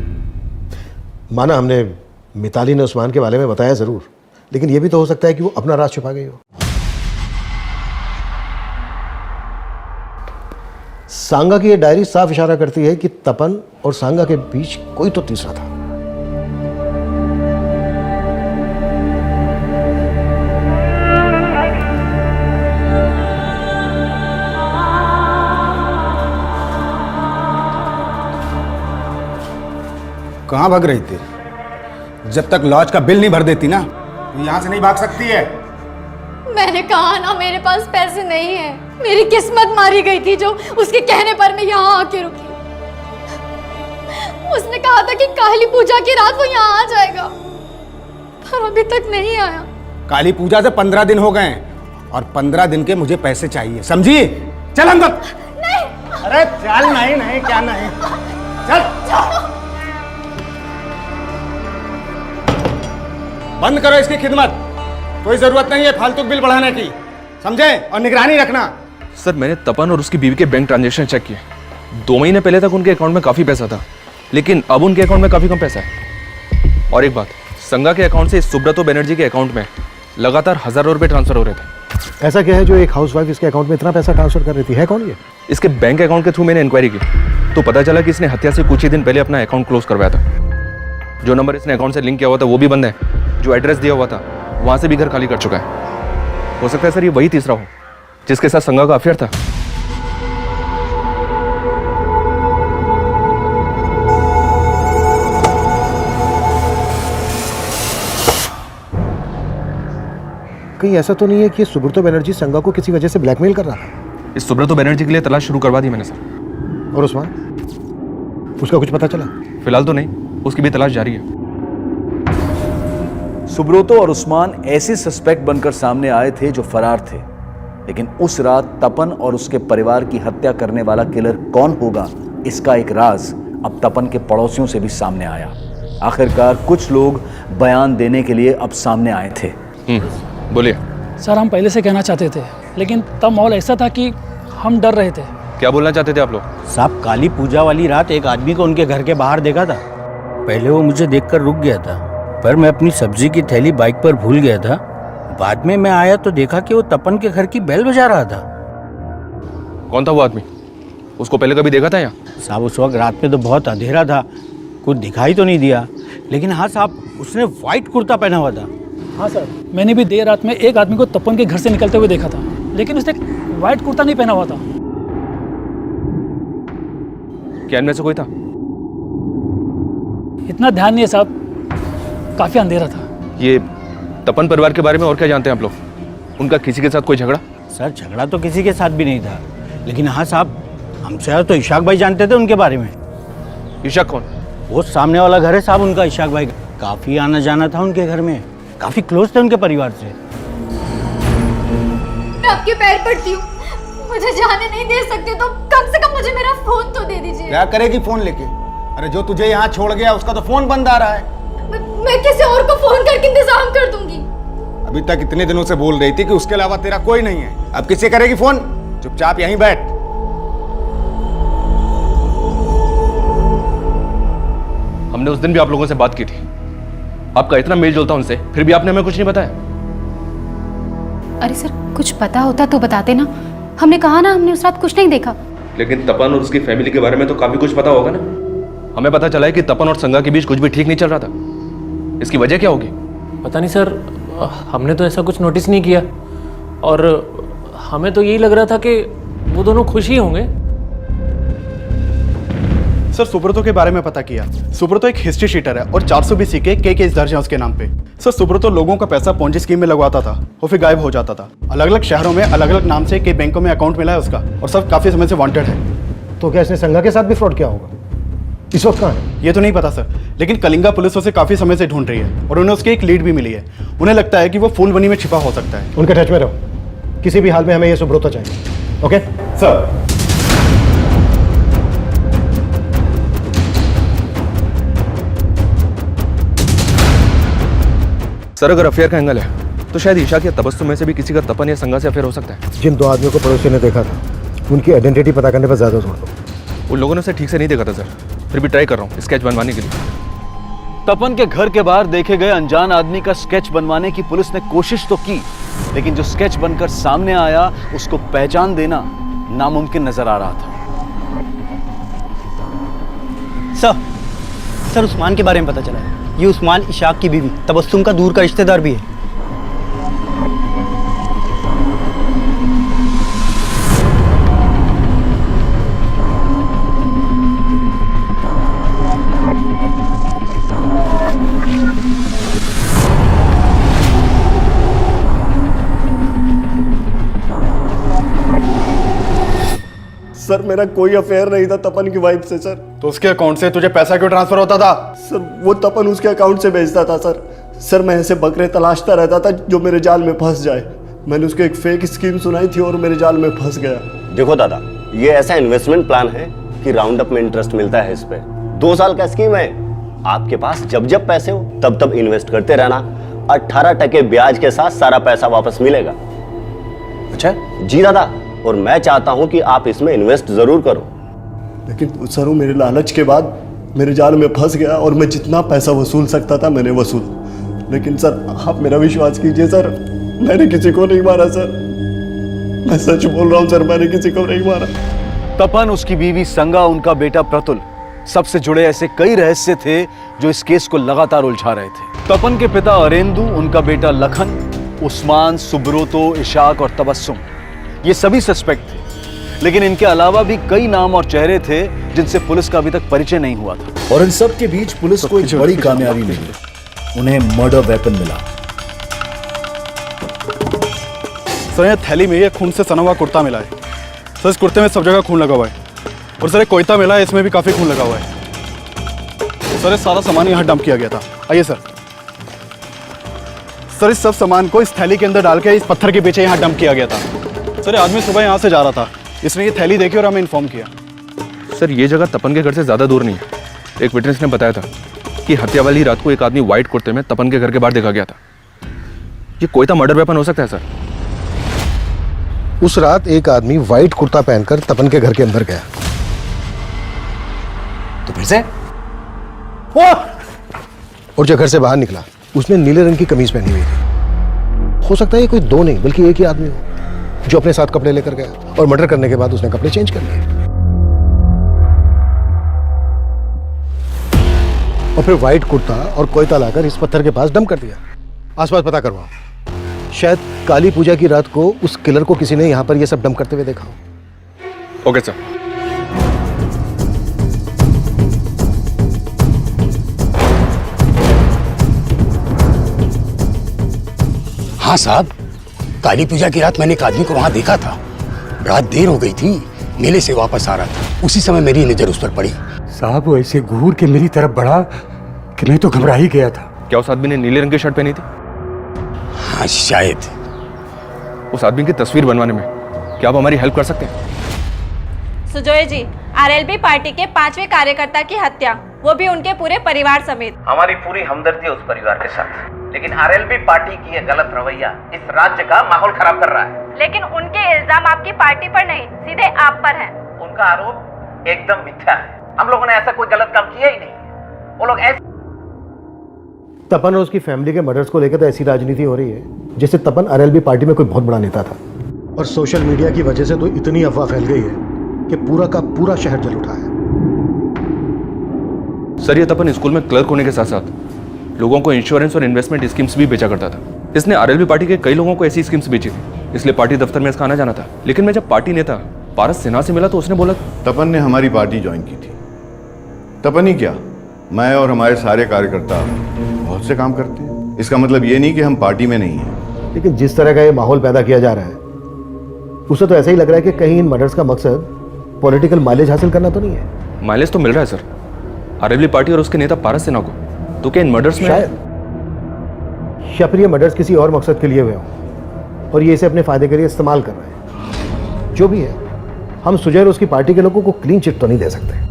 माना हमने मिताली ने उस्मान के बारे में बताया जरूर, लेकिन यह भी तो हो सकता है कि वो अपना राज छुपा गई हो। सांगा की यह डायरी साफ इशारा करती है कि तपन और सांगा के बीच कोई तो तीसरा था। कहाँ भाग रही थी? जब तक लॉज का बिल नहीं भर देती ना तो यहाँ से नहीं भाग सकती है। मैंने कहा ना मेरे पास पैसे नहीं है। मेरी किस्मत मारी गई थी जो उसके कहने पर मैं यहाँ आके रुकी। उसने कहा था कि काली पूजा की रात वो यहाँ आ जाएगा, पर अभी तक नहीं आया। काली पूजा से 15 दिन हो गए और 15 दिन के मुझे पैसे चाहिए, समझी? चल अंदर। नहीं। अरे चल। नहीं क्या नहीं, चल। बंद करो इसकी खिदमत, कोई जरूरत नहीं है फालतू बिल बढ़ाने की, समझे? और निगरानी रखना। सर मैंने तपन और उसकी बीवी के बैंक ट्रांजैक्शन चेक किए। 2 महीने पहले तक उनके अकाउंट में काफी पैसा था, लेकिन अब उनके अकाउंट में काफी कम पैसा है। और एक बात, संगा के अकाउंट से सुब्रतो बनर्जी के अकाउंट में लगातार हजारों रुपए ट्रांसफर हो रहे थे। ऐसा क्या है जो एक हाउसवाइफ इसके अकाउंट में इतना पैसा ट्रांसफर कर रही थी? है कौन ये? इसके बैंक अकाउंट के थ्रू मैंने इंक्वायरी की तो पता चला कि इसने हत्या से कुछ ही दिन पहले अपना अकाउंट क्लोज करवाया था। जो नंबर इसने अकाउंट से लिंक किया हुआ था वो भी बंद है, जो एड्रेस दिया हुआ था वहां से भी घर खाली कर चुका है। हो सकता है सर ये वही तीसरा हो जिसके साथ संगा का अफेयर था। कहीं ऐसा तो नहीं है कि सुब्रतो बनर्जी संगा को किसी वजह से ब्लैकमेल कर रहा था? इस सुब्रतो बनर्जी के लिए तलाश शुरू करवा दी मैंने सर। और उस्मान, उसका कुछ पता चला? फिलहाल तो नहीं, उसकी भी तलाश जारी है। सुब्रतो और उस्मान ऐसे सस्पेक्ट बनकर सामने आए थे जो फरार थे, लेकिन उस रात तपन और उसके परिवार की हत्या करने वाला किलर कौन होगा, इसका एक राज अब तपन के पड़ोसियों से भी सामने आया। आखिरकार कुछ लोग बयान देने के लिए अब सामने आए थे। बोलिए सर। हम पहले से कहना चाहते थे, लेकिन तब माहौल ऐसा था कि हम डर रहे थे। क्या बोलना चाहते थे आप लोग? साहब, काली पूजा वाली रात एक आदमी को उनके घर के बाहर देखा था। पहले वो मुझे देखकर रुक गया था, पर मैं अपनी सब्जी की थैली बाइक पर भूल गया था। बाद में मैं आया तो देखा कि वो तपन के घर की बेल बजा रहा था। कौन था वो आदमी? उसको पहले कभी देखा था यहाँ? साहब, उस वक्त रात में तो बहुत अंधेरा था, कुछ दिखाई तो नहीं दिया। लेकिन हाँ साहब, उसने व्हाइट कुर्ता पहना हुआ था। हाँ सर, मैंने भी देर रात में एक आदमी को तपन के घर से निकलते हुए देखा था, लेकिन उसने व्हाइट कुर्ता नहीं पहना हुआ था। क्या इनमें से कोई था? इतना ध्यान नहीं है साहब, काफी अंधेरा था। ये तपन परिवार के बारे में और क्या जानते हैं आप लोग? उनका किसी के साथ कोई झगड़ा? सर, झगड़ा तो किसी के साथ भी नहीं था, लेकिन हाँ साहब, हमसे तो इशाक भाई जानते थे उनके बारे में। इशाक कौन? वो सामने वाला घर है साहब उनका, इशाक भाई। काफी आना जाना था उनके घर में, काफी क्लोज थे उनके परिवार से। मैं आपके पैर पड़ती हूँ, मुझे जाने नहीं दे सकते तो कम से कम मुझे मेरा फोन तो दे दीजिए। क्या करेगी फोन लेके? अरे जो तुझे यहाँ छोड़ गया उसका तो फोन बंद आ रहा है। मैं किसी और को फोन करके इंतजाम कर दूंगी। अभी तक इतने दिनों से बोल रही थी कि उसके अलावा तेरा कोई नहीं है, अब किससे करेगी फोन? चुपचाप यहीं बैठ। हमने उस दिन भी आप लोगों से बात की थी, आपका इतना मेल जोल था उनसे, फिर भी आपने हमें कुछ नहीं बताया। अरे सर, कुछ पता होता तो बताते ना। हमने कहा ना, हमने उस रात कुछ नहीं देखा। लेकिन तपन और उसकी फैमिली के बारे में तो काफी कुछ पता होगा ना? हमें पता चला है कि तपन और संगा के बीच कुछ भी ठीक नहीं चल रहा था। इसकी वजह क्या होगी? पता नहीं सर, हमने तो ऐसा कुछ नोटिस नहीं किया, और हमें तो यही लग रहा था कि वो दोनों खुश ही होंगे। सर, सुब्रतो के बारे में पता किया। सुब्रतो एक हिस्ट्री शीटर है और 420 के केस दर्ज हैं उसके नाम पे। सर, सुब्रतो लोगों का पैसा पोंजी स्कीम में लगवाता था और फिर गायब हो जाता था। अलग अलग शहरों में अलग अलग नाम से कई बैंकों में अकाउंट मिला है उसका, और सब काफी समय से वांटेड है। तो क्या इसने संगा के साथ भी फ्रॉड किया होगा? इस वक्त कहाँ है? ये तो नहीं पता सर, लेकिन कलिंगा पुलिस उसे काफी समय से ढूंढ रही है और उन्हें उसकी एक लीड भी मिली है। उन्हें लगता है कि वो फूलबनी में छिपा हो सकता है। उनके टच में रहो, किसी भी हाल में हमें ये सुब्रतो चाहिए। Okay sir. सर, अगर अफेयर का एंगल है तो शायद ईशा के तबस्सुम में से भी किसी का तपन या संगा से अफेयर हो सकता है। जिन 2 आदमियों को पड़ोसी ने देखा था, उनकी आइडेंटिटी पता करने पर ज्यादा जोर दो। उन लोगों ने उसे ठीक से नहीं देखा था सर, फिर भी ट्राई कर रहा हूँ स्केच बनवाने के लिए। तपन के घर के बाहर देखे गए अनजान आदमी का स्केच बनवाने की पुलिस ने कोशिश तो की, लेकिन जो स्केच बनकर सामने आया उसको पहचान देना नामुमकिन नजर आ रहा था। सर, उस्मान के बारे में पता चला है। ये उस्मान इशाक की बीवी तबस्सुम का दूर का रिश्तेदार भी है। सर मेरा कोई अफेयर नहीं था तपन की वाइफ से सर। तो उसके अकाउंट से तुझे पैसा क्यों ट्रांसफर होता था? सर वो तपन उसके अकाउंट से भेजता था सर। सर मैं ऐसे बकरे तलाशता रहता था जो मेरे जाल में फंस जाए। मैंने उसको एक फेक स्कीम सुनाई थी और मेरे जाल में फंस गया। देखो दादा, ये ऐसा इन्वेस्टमेंट प्लान है कि राउंड अप में इंटरेस्ट मिलता है इस पे। 2 साल का स्कीम है, आपके पास जब जब पैसे हो तब तब इन्वेस्ट करते रहना। 18% ब्याज के साथ सारा पैसा वापस मिलेगा। अच्छा जी दादा, और मैं चाहता हूं कि आप इसमें इन्वेस्ट जरूर करो। लेकिन सर वो मेरे लालच के बाद मेरे जाल में फंस गया और मैं जितना पैसा वसूल सकता था मैंने वसूल। लेकिन सर आप मेरा विश्वास कीजिए सर, मैंने किसी को नहीं मारा सर। मैं सच बोल रहा हूं सर, मैंने किसी को नहीं मारा। तपन, उसकी बीवी संगा, उनका बेटा प्रतुल, सबसे जुड़े ऐसे कई रहस्य थे जो इस केस को लगातार उलझा रहे थे। तपन के पिता अरेंदु, उनका बेटा लखन, उस्मान, सुब्रोतो, इशाक और तबस्सुम, ये सभी सस्पेक्ट थे। लेकिन इनके अलावा भी कई नाम और चेहरे थे जिनसे पुलिस का अभी तक परिचय नहीं हुआ था। और इन सब के बीच पुलिस को एक बड़ी कामयाबी मिली, उन्हें मर्डर वेपन मिला। सर ये थैली में ये खून से सना हुआ कुर्ता मिला है। सर इस कुर्ते में सब जगह खून लगा हुआ है। और सर एक कोयता मिला है, इसमें भी काफी खून लगा हुआ है। सर ये सारा सामान यहाँ डंप किया गया था। आइए सर। सर इस सब सामान को इस थैली के अंदर डाल के इस पत्थर के पीछे यहाँ डंप किया गया था। सर आदमी सुबह यहाँ से जा रहा था, इसने ये थैली देखी और हमें इन्फॉर्म किया। सर ये जगह तपन के घर से ज़्यादा दूर नहीं है। एक विटनेस ने बताया था कि हत्या वाली रात को एक आदमी व्हाइट कुर्ते में तपन के घर के बाहर देखा गया था। ये कोयता मर्डर वेपन हो सकता है सर। उस रात एक आदमी व्हाइट कुर्ता पहनकर तपन के घर के अंदर गया, तो फिर से और जब घर से बाहर निकला उसने नीले रंग की कमीज पहनी हुई थी। हो सकता है ये कोई 2 नहीं बल्कि एक ही आदमी हो जो अपने साथ कपड़े लेकर गया और मर्डर करने के बाद उसने कपड़े चेंज कर लिए और फिर व्हाइट कुर्ता और कोयता लाकर इस पत्थर के पास डंप कर दिया। आसपास पता करवाओ, शायद काली पूजा की रात को उस किलर को किसी ने यहाँ पर ये सब डंप करते हुए देखा हो। Okay sir. हाँ साहब, काली पूजा की रात मैंने एक आदमी को वहां देखा था। रात देर हो गई थी, मेले से वापस आ रहा था। उसी समय मेरी नजर उस पर पड़ी। साहब वो ऐसे घूर के मेरी तरफ बढ़ा कि मैं तो घबरा ही गया था। क्या उस आदमी ने नीले रंग की शर्ट पहनी थी? हाँ शायद। उस आदमी की तस्वीर बनवाने में क्या आप हमारी हेल्प कर सकते हैं? सुजोय जी, आरएलबी पार्टी के 5वें कार्यकर्ता की हत्या, वो भी उनके पूरे परिवार समेत। हमारी पूरी हमदर्दी उस परिवार के साथ, लेकिन आरएलबी पार्टी की यह गलत रवैया इस राज्य का माहौल खराब कर रहा है। लेकिन उनके इल्जाम आपकी पार्टी पर नहीं, सीधे आप पर हैं। उनका आरोप एकदम मिथ्या है। हम लोगों ने ऐसा कोई गलत काम किया ही नहीं। वो लोग ऐसे तपन और उसकी फैमिली के मर्डर्स को लेकर तो ऐसी राजनीति हो रही है जैसे तपन आरएलबी पार्टी में कोई बहुत बड़ा नेता था। और सोशल मीडिया की वजह से तो इतनी अफवाह फैल गई है कि पूरा का पूरा शहर जल उठा है। सर ये तपन स्कूल में क्लर्क होने के साथ साथ लोगों को इंश्योरेंस और इन्वेस्टमेंट स्कीम्स भी बेचा करता था। इसने आरएलबी पार्टी के कई लोगों को ऐसी स्कीम्स बेची थी, इसलिए पार्टी दफ्तर में इसका आना जाना था। लेकिन मैं जब पार्टी नेता पारस सिन्हा से मिला तो उसने बोला तपन ने हमारी पार्टी ज्वाइन की थी। तपन ही क्या, मैं और हमारे सारे कार्यकर्ता बहुत से काम करते हैं। इसका मतलब ये नहीं कि हम पार्टी में नहीं हैं। लेकिन जिस तरह का ये माहौल पैदा किया जा रहा है उसे तो ऐसा ही लग रहा है कि कहीं इन मर्डर्स का मकसद पॉलिटिकल माइलेज हासिल करना तो नहीं है। माइलेज तो मिल रहा है सर, आरएलबी पार्टी और उसके नेता पारस सिन्हा को। तो क्या इन मर्डर्स में शायद या फिर ये मर्डर्स किसी और मकसद के लिए हुए हों और ये इसे अपने फायदे के लिए इस्तेमाल कर रहे हैं। जो भी है, हम सुजय और उसकी पार्टी के लोगों को क्लीन चिट तो नहीं दे सकते।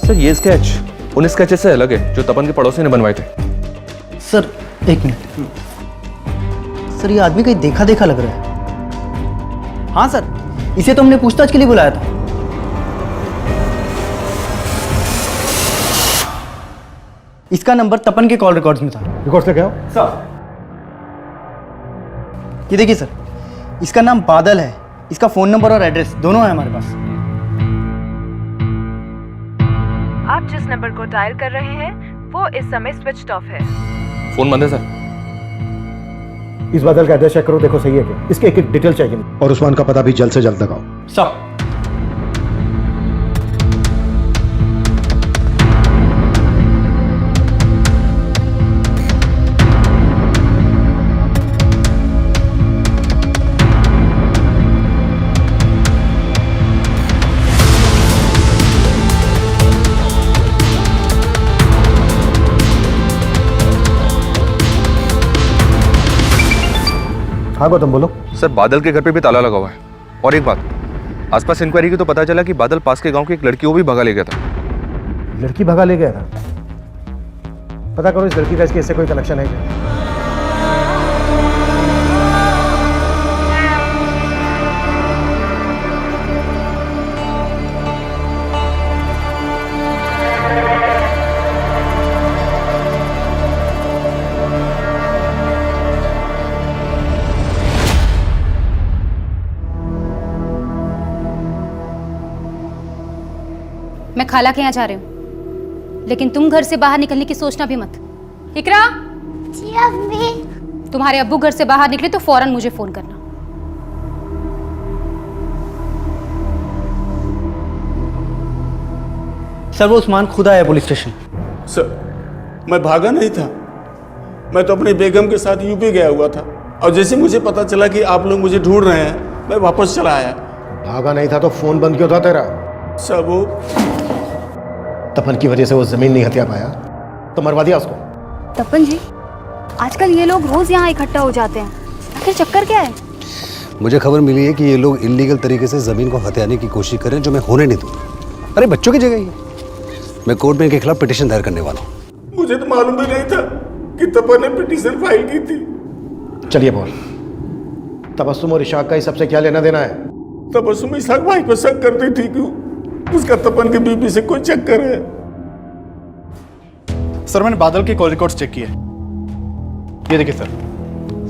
सर ये स्केच उन स्केचेस से अलग है जो तपन के पड़ोसी ने बनवाए थे। सर एक मिनट, सर ये आदमी कहीं देखा देखा लग रहा है। हाँ सर, इसे तो हमने पूछताछ के लिए बुलाया था। इसका नंबर तपन के कॉल रिकॉर्ड्स में था। रिकॉर्ड्स लेके आओ सर। ये देखिए सर, इसका नाम बादल है। इसका फोन नंबर और एड्रेस दोनों है हमारे पास। आप जिस नंबर को डायल कर रहे हैं वो इस समय स्विच्ड ऑफ है। फोन बंद है सर। इस बादल का एड्रेस चेक करो, देखो सही है क्या। इसके एक एक डिटेल चाहिए और उस्मान का पता भी जल्द से जल्द लगाओ। सर हाँ गौतम बोलो। सर बादल के घर पे भी ताला लगा हुआ है। और एक बात, आसपास इंक्वायरी की तो पता चला कि बादल पास के गांव की एक लड़की को भी भगा ले गया था। लड़की भगा ले गया था? पता करो इस लड़की का इस केस से कोई कनेक्शन है क्या? मैं खाला के यहाँ जा रही हूँ, लेकिन तुम घर से बाहर निकलने की सोचना भी मत। इकरा, जी अम्मी। तुम्हारे अब्बू घर से बाहर निकले तो फौरन मुझे फोन करना। सर वो उस्मान खुद आया पुलिस स्टेशन। सर मैं भागा नहीं था, मैं तो अपनी बेगम के साथ यूपी गया हुआ था, और जैसे मुझे पता चला कि आप लोग मुझे ढूंढ रहे हैं, मैं वापस चला आया। भागा नहीं था तो फोन बंद क्यों था तेरा? सर वो तपन की वजह से वो जमीन नहीं हथिया पाया तो मरवा दिया उसको। तपन जी, आजकल ये लोग रोज यहाँ इकट्ठा हो जाते हैं, आखिर चक्कर क्या है? मुझे खबर मिली है कि ये लोग इलीगल तरीके से जमीन को हथियाने की कोशिश करें, जो मैं होने नहीं दूंगा। अरे बच्चों की जगह ही मैं कोर्ट में इनके खिलाफ पिटीशन दायर करने वाला हूँ। मुझे तो मालूम भी नहीं था कि तपन ने पिटीशन फाइल की थी। चलिए बोल, तबस्सुम और इशाक का इस सबसे क्या लेना देना है? तबस्सुम इशाक भाई को शक करती थी कि उसका तपन के बीबी से कोई चक्कर है। सर मैंने बादल के कॉल रिकॉर्ड्स चेक किए, ये देखिए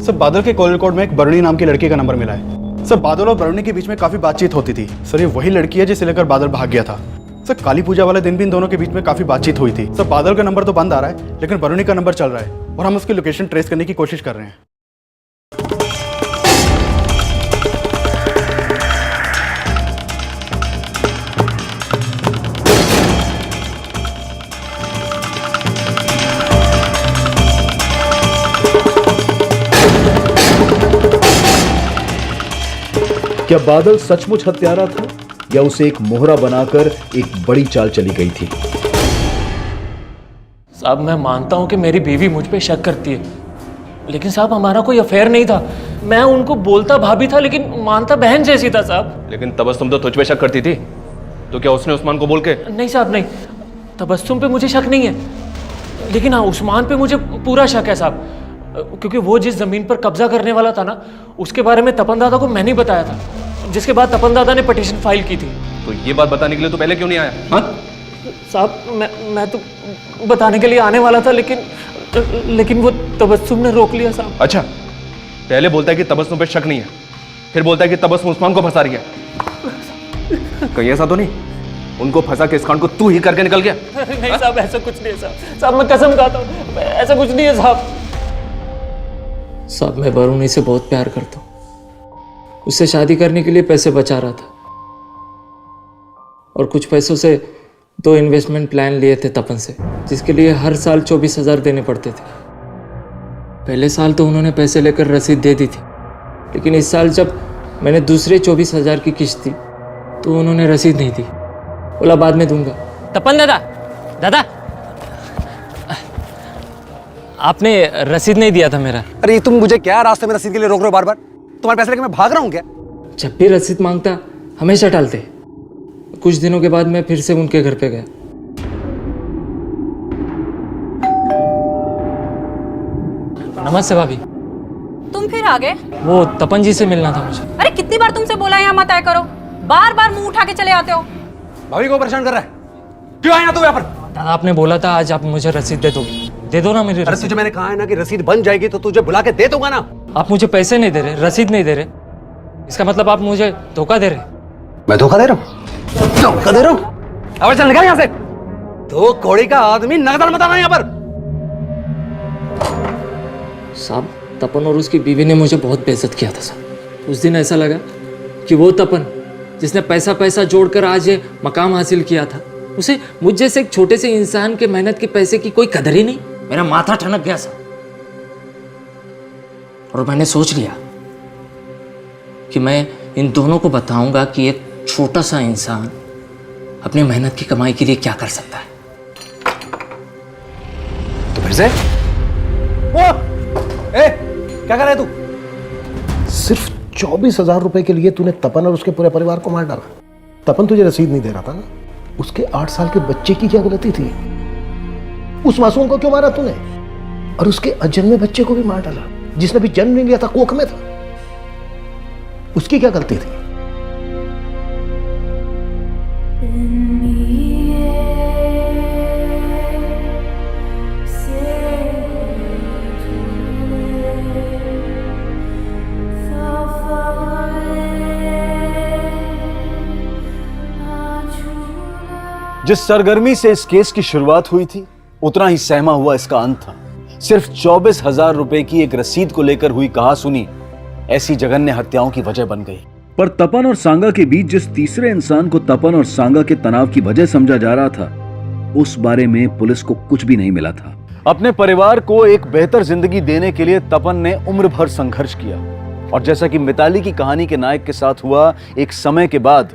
सर बादल के कॉल रिकॉर्ड में एक बरुणी नाम की लड़की का नंबर मिला है। सर बादल और बरुणी के बीच में काफी बातचीत होती थी। सर ये वही लड़की है जिसे लेकर बादल भाग गया था। सर काली पूजा वाले दिन भी इन दोनों के बीच में काफी बातचीत हुई थी। सर बादल का नंबर तो बंद आ रहा है, लेकिन बरुणी का नंबर चल रहा है और हम उसकी लोकेशन ट्रेस करने की कोशिश कर रहे हैं। क्या बादल सचमुच हत्यारा था या उसे एक मोहरा बनाकर एक बड़ी चाल चली गई थी? साहब मैं मानता हूं कि मेरी बीवी मुझ पे शक करती है, लेकिन साहब हमारा कोई अफेयर नहीं था। मैं उनको बोलता भाभी था लेकिन मानता बहन जैसी था साहब। लेकिन तबस्सुम तो तुझ पे शक करती थी, तो क्या उसने उस्मान को बोल के? नहीं साहब नहीं, तबस्सुम पे मुझे शक नहीं है, लेकिन हाँ उस्मान पे मुझे पूरा शक है साहब, क्योंकि वो जिस जमीन पर कब्जा करने वाला था ना, उसके बारे में तपन दादा को मैंने ही बताया था, जिसके बाद तपन दादा ने पिटीशन फाइल की थी। तो ये बात बताने के लिए तो पहले क्यों नहीं आया? हाँ साहब मैं तो बताने के लिए आने वाला था, लेकिन वो तबस्सुम ने रोक लिया साहब। अच्छा, पहले बोलता है कि तबस्सुम पे शक नहीं है, फिर बोलता है कि तबस्सुम उस्मान को फंसा रही है। कहीं ऐसा तो नहीं उनको फंसा के इस कांड को तू ही करके निकल गया? नहीं साहब ऐसा कुछ नहीं है साहब। साहब मैं कसम खाता हूँ ऐसा कुछ नहीं है साहब। साहब मैं बरुणी से बहुत प्यार करता हूँ, उससे शादी करने के लिए पैसे बचा रहा था, और कुछ पैसों से 2 इन्वेस्टमेंट प्लान लिए थे तपन से, जिसके लिए हर साल 24,000 देने पड़ते थे। पहले साल तो उन्होंने पैसे लेकर रसीद दे दी थी, लेकिन इस साल जब मैंने दूसरे 24,000 की किस्त दी तो उन्होंने रसीद नहीं दी, बोला बाद में दूंगा। तपन दादा आपने रसीद नहीं दिया था मेरा। अरे तुम मुझे क्या रास्ते में रसीद के लिए रोक रहे हो बार बार? तुम्हारे पैसे लेके मैं भाग रहा हूँ क्या? जब भी रसीद मांगता हमेशा टालते। कुछ दिनों के बाद मैं फिर से उनके घर पे गया। नमस्ते भाभी। तुम फिर आ गए? वो तपन जी से मिलना था मुझे। अरे कितनी बार तुमसे बोला यहाँ मत आया करो, बार बार मुंह उठा के चले आते हो। भाभी को परेशान कर रहा है, क्यों आया तू यहाँ पर? दादा आपने बोला था आज आप मुझे रसीद दे दोगे, दे दो ना मेरी अरे रसीद। तुझे मैंने कहा है ना कि रसीद बन जाएगी तो तुझे बुला के दे दूंगा ना। आप मुझे पैसे नहीं दे रहे, रसीद नहीं दे रहे, इसका मतलब आप मुझे धोखा दे रहे। मैं धोखा दे रहा हूँ? धोखा दे रहा हूँ? अब चल निकल यहाँ से। दो कौड़ी का आदमी नगदल मत आना यहाँ पर। साहब तपन और उसकी बीवी ने मुझे बहुत बेइज्जत किया था साहब। उस दिन ऐसा लगा कि वो तपन जिसने पैसा पैसा जोड़कर आज ये मकाम हासिल किया था, उसे मुझ जैसे एक छोटे से इंसान के मेहनत के पैसे की कोई कदर ही नहीं। मेरा माथा ठनक गया साहब, और मैंने सोच लिया कि मैं इन दोनों को बताऊंगा कि एक छोटा सा इंसान अपनी मेहनत की कमाई के लिए क्या कर सकता है। तो फिर से क्या कर रहा है तू? 24,000 रुपए के लिए तूने तपन और उसके पूरे परिवार को मार डाला। तपन तुझे रसीद नहीं दे रहा था ना? उसके 8 साल के बच्चे की क्या गलती थी? उस मासूम को क्यों मारा तूने? और उसके अजन्मे बच्चे को भी मार डाला जिसने भी जन्म नहीं लिया था, कोख में था। उसकी क्या गलती थी? जिस सरगर्मी से इस केस की शुरुआत हुई थी, उतना ही सहमा हुआ इसका अंत था। सिर्फ 24,000 रुपए की एक रसीद को लेकर हुई कहासुनी ऐसी जघन्य हत्याओं की वजह बन गई। पर तपन और सांगा के बीच जिस तीसरे इंसान को तपन और सांगा के तनाव की वजह समझा जा रहा था, उस बारे में पुलिस को कुछ भी नहीं मिला था। अपने परिवार को एक बेहतर जिंदगी देने के लिए तपन ने उम्र भर संघर्ष किया, और जैसा कि मिताली की कहानी के नायक के साथ हुआ, एक समय के बाद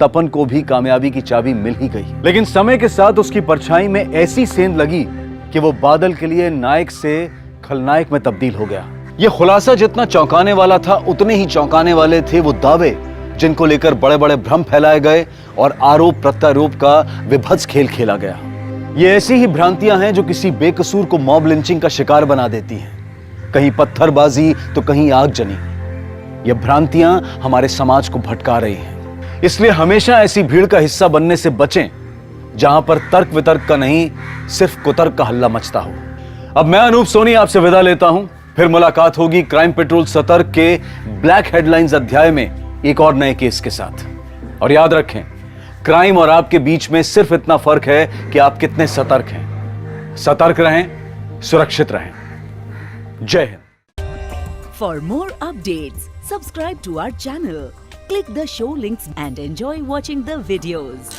तपन को भी कामयाबी की चाबी मिल ही गई। लेकिन समय के साथ उसकी परछाई में ऐसी सेंध लगी कि वो बादल के लिए नायक से खलनायक में तब्दील हो गया। ये खुलासा जितना चौंकाने वाला था, उतने ही चौंकाने वाले थे वो दावे जिनको लेकर बड़े बड़े भ्रम फैलाए गए और आरोप प्रत्यारोप का विभत्स खेल खेला गया। ये ऐसी ही भ्रांतियां हैं जो किसी बेकसूर को मॉब लिंचिंग का शिकार बना देती हैं। कहीं पत्थरबाजी तो कहीं आगजनी। ये भ्रांतियां हमारे समाज को भटका रही हैं। इसलिए हमेशा ऐसी भीड़ का हिस्सा बनने से बचें जहां पर तर्क वितर्क का नहीं, सिर्फ कुतर्क का हल्ला मचता हो। अब मैं अनूप सोनी आपसे विदा लेता हूं। फिर मुलाकात होगी क्राइम पेट्रोल सतर्क के ब्लैक हेडलाइंस अध्याय में एक और नए केस के साथ। और याद रखें, क्राइम और आपके बीच में सिर्फ इतना फर्क है कि आप कितने सतर्क हैं। सतर्क रहें, सुरक्षित रहें। जय हिंद। For more updates, subscribe to our channel, click the show links and enjoy watching the videos.